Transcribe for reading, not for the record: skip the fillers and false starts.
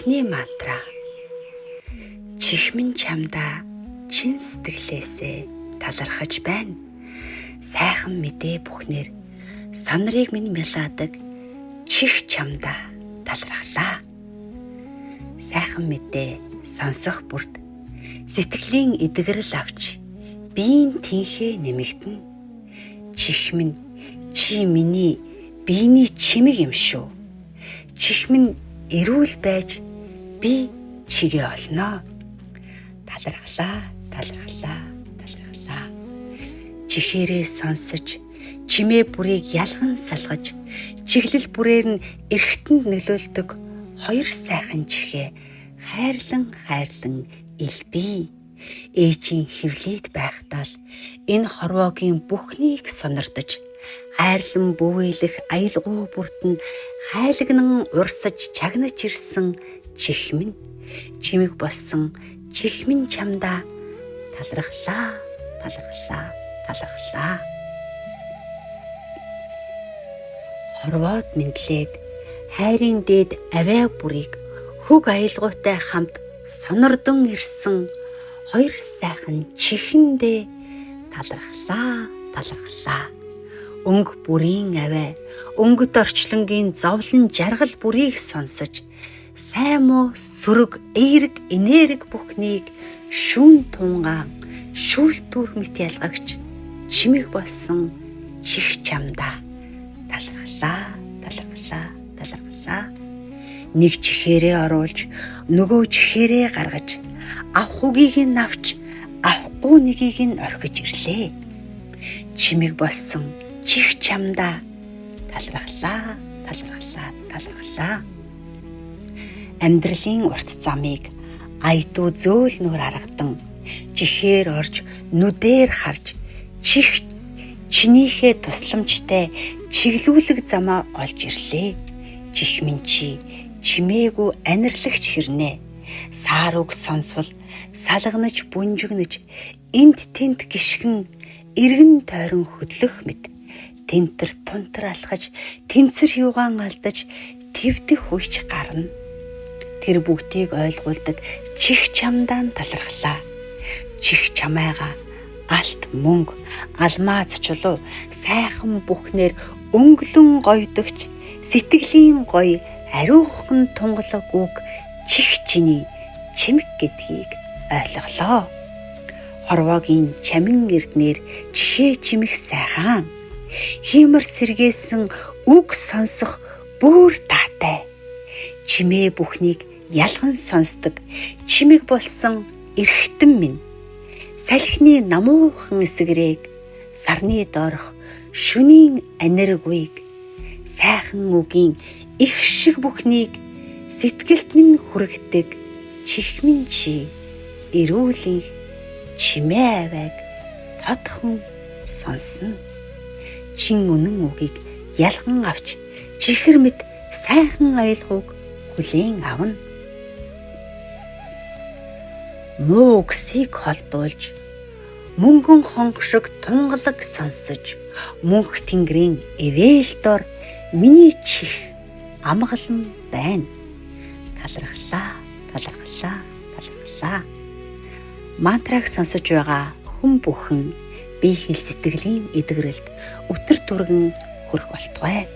эхний мантра. Чихмэн чамдаа чин сэтгэлээсээ талархаж байна. Сайхан мэдээ бүхнэр сонрыг минь мялаадаг чих чамдаа талархлаа. Сайхан мэдээ сонсох бүрд сэтгэлийн эдгэрэл авч биеийн тэнхээ нэмэгдэн. Чихмэн чи миний биений чимэг юм шүү. Чихмэн эрүүл байж би чигээ олноо. Талархлаа, талархлаа, талархлаа. Чихээрээ сонсож, чимээ бүрийг ялган салгаж, чиглэл бүрээр нь эргэтэнд нөлөөлдөг хоёр сайхан чихээ хайрлан элбий. Ээжийн хөвлөд байхдаа л энэ хорвоогийн бүхнийг сонирдож, хайрлан бүвээлэх аялгуу бүрт нь хайлагнан урсаж чагнаж ирсэн чихмэн, чимэг болсон чихмэн чамдаа талархлаа, талархлаа, талархлаа. Хорвоод мэдлээд хайрын дээд авиа бүрийг хөг аялгуутай хамт сонордон ирсэн хоёр сайхан чихэндээ талархлаа, талархлаа. Өнгө бүрийн авиа, өнгөт орчлонгийн зовлон жаргал бүрийг сонсож, сайн муу сөрөг эерэг энерги бүхнийг шүүн тунгаан шүүлтүр мэт ялгагч чимэг болсон чих чамдаа талархлаа, талархлаа, талархлаа. Нэг чихээрээ оруулж нөгөө чихээрээ гаргаж авахгүйг нь авч авахгүй нэгийг нь орхиж ирлээ. Чимэг болсон чих чамдаа талархлаа, талархлаа, талархлаа. Амьдралын урт замыг аятуу зөөл нүр аргадан чихээр орж нүдээр харж чих чинийхээ тусламжтай чиглүүлэг замаа олж ирлээ. Чихмэн чи чимээгүй анирлагч хэрнээ. Саар үг сонсвол салганаж бүнжигнэж энт тент гიშгэн эргэн тойрон хөдлөх мэт тентэр тунтар алхаж тэнцэр юугаан алдаж твдэх үеч гарна. Тэр бүгдийг ойлгуулдаг чих чамдаа талархлаа. Чих чамайга алт мөнгө алмаз чулуу сайхан бүхнэр өнгөлөн гойдогч сэтгэлийн гоё ариухан тунгалаг үг чих чиний чимэг гэдгийг ойлголоо. Хорвоогийн чамин эрднэр чихээ чимэх сайхан хиймэр сэргээсэн үг сонсох бүр таатай. Чимээ бүхнийг ялган сонсдог чимэг болсон эрхтэн минь. Салхины намуухан эсгэрэг сарны доорх шөнийн аниргүйг сайхан үгийн их шиг бүхнийг сэтгэлд минь хүргэдэг чихмэн чи эрүүлийн чимээ авайг тодхон сонсно. Чин үнэн үгийг ялган авч чихэр мэт сайхан аялгауг хүлээн авна. Муу үгсийг холдуулж мөнгөн хонх шиг тунгалаг сонсож мөнх тэнгэрийн эвэл дор миний чих амгалан байна. Талархлаа, талархлаа, талархлаа. Мантраг сонсож байгаа хүн бүхэн бие хэл сэтгэлийн эдгэрэлд өтөр түргэн хүрэх болтугай.